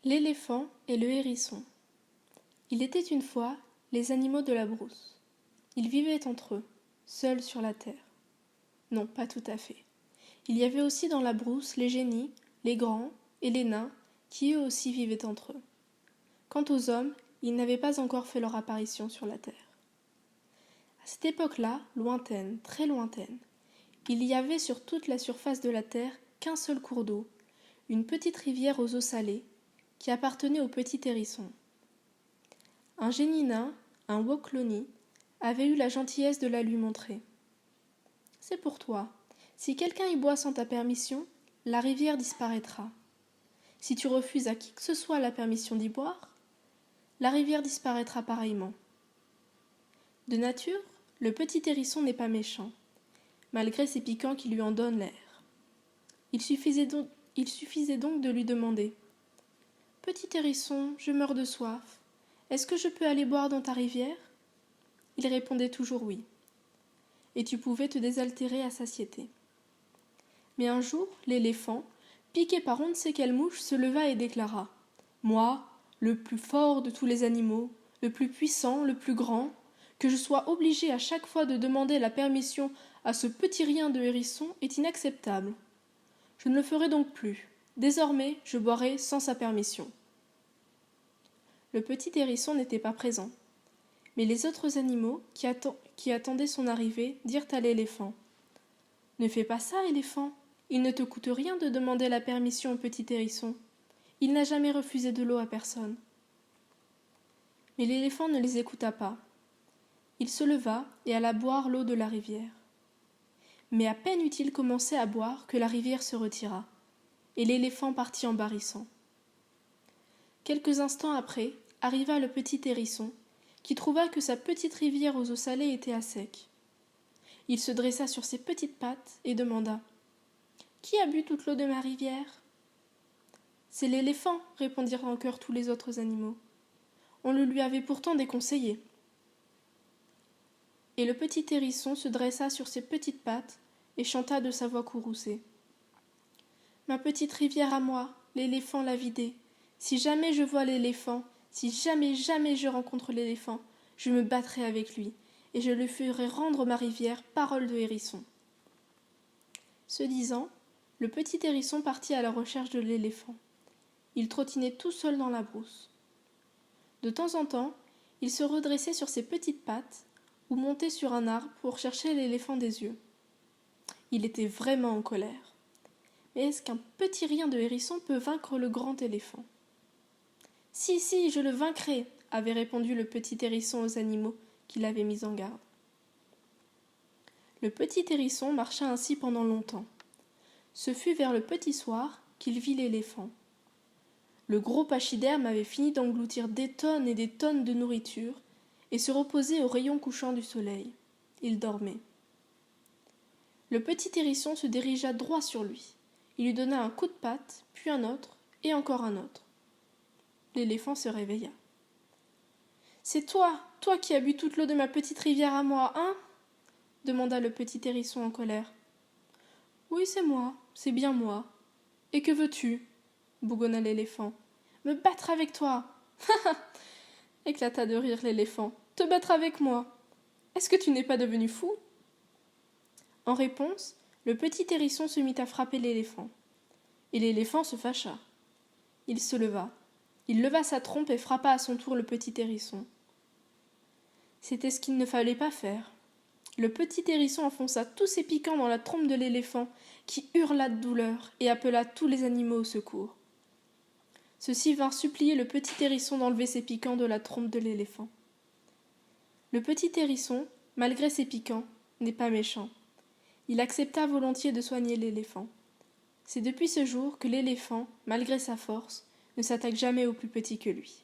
L'éléphant et le hérisson. Il était une fois les animaux de la brousse. Ils vivaient entre eux, seuls sur la terre. Non, pas tout à fait. Il y avait aussi dans la brousse les génies, les grands et les nains, qui eux aussi vivaient entre eux. Quant aux hommes, ils n'avaient pas encore fait leur apparition sur la terre. À cette époque-là, lointaine, très lointaine, il y avait sur toute la surface de la terre qu'un seul cours d'eau, une petite rivière aux eaux salées, qui appartenait au petit hérisson. Un génie nain, un Woclony, avait eu la gentillesse de la lui montrer. C'est pour toi. Si quelqu'un y boit sans ta permission, la rivière disparaîtra. Si tu refuses à qui que ce soit la permission d'y boire, la rivière disparaîtra pareillement. De nature, le petit hérisson n'est pas méchant, malgré ses piquants qui lui en donnent l'air. Il suffisait donc de lui demander « Petit hérisson, je meurs de soif. Est-ce que je peux aller boire dans ta rivière ?» Il répondait toujours oui. Et tu pouvais te désaltérer à satiété. Mais un jour, l'éléphant, piqué par on ne sait quelle mouche, se leva et déclara « Moi, le plus fort de tous les animaux, le plus puissant, le plus grand, que je sois obligé à chaque fois de demander la permission à ce petit rien de hérisson est inacceptable. Je ne le ferai donc plus. Désormais, je boirai sans sa permission. » Le petit hérisson n'était pas présent. Mais les autres animaux, qui attendaient son arrivée, dirent à l'éléphant « Ne fais pas ça, éléphant. Il ne te coûte rien de demander la permission au petit hérisson. Il n'a jamais refusé de l'eau à personne. » Mais l'éléphant ne les écouta pas. Il se leva et alla boire l'eau de la rivière. Mais à peine eut-il commencé à boire que la rivière se retira, et l'éléphant partit en barrissant. Quelques instants après, arriva le petit hérisson, qui trouva que sa petite rivière aux eaux salées était à sec. Il se dressa sur ses petites pattes et demanda « Qui a bu toute l'eau de ma rivière ?» « C'est l'éléphant, répondirent en chœur tous les autres animaux. On le lui avait pourtant déconseillé. Et le petit hérisson se dressa sur ses petites pattes et chanta de sa voix courroucée. « Ma petite rivière à moi, l'éléphant l'a vidée. Si jamais je vois l'éléphant, si jamais je rencontre l'éléphant, je me battrai avec lui, et je lui ferai rendre ma rivière, parole de hérisson. » Ce disant, le petit hérisson partit à la recherche de l'éléphant. Il trottinait tout seul dans la brousse. De temps en temps, il se redressait sur ses petites pattes ou montait sur un arbre pour chercher l'éléphant des yeux. Il était vraiment en colère. Mais est-ce qu'un petit rien de hérisson peut vaincre le grand éléphant ? « Si, si, je le vaincrai !» avait répondu le petit hérisson aux animaux qui l'avaient mis en garde. Le petit hérisson marcha ainsi pendant longtemps. Ce fut vers le petit soir qu'il vit l'éléphant. Le gros pachyderme avait fini d'engloutir des tonnes et des tonnes de nourriture et se reposait au rayon couchant du soleil. Il dormait. Le petit hérisson se dirigea droit sur lui. Il lui donna un coup de patte, puis un autre, et encore un autre. L'éléphant se réveilla. « C'est toi, toi qui as bu toute l'eau de ma petite rivière à moi, hein ?» demanda le petit hérisson en colère. « Oui, c'est moi, c'est bien moi. Et que veux-tu ?» bougonna l'éléphant. « Me battre avec toi !» éclata de rire l'éléphant. « Te battre avec moi. Est-ce que tu n'es pas devenu fou ?» En réponse, le petit hérisson se mit à frapper l'éléphant. Et l'éléphant se fâcha. Il se leva. Il leva sa trompe et frappa à son tour le petit hérisson. C'était ce qu'il ne fallait pas faire. Le petit hérisson enfonça tous ses piquants dans la trompe de l'éléphant, qui hurla de douleur et appela tous les animaux au secours. Ceux-ci vinrent supplier le petit hérisson d'enlever ses piquants de la trompe de l'éléphant. Le petit hérisson, malgré ses piquants, n'est pas méchant. Il accepta volontiers de soigner l'éléphant. C'est depuis ce jour que l'éléphant, malgré sa force, ne s'attaque jamais au plus petit que lui.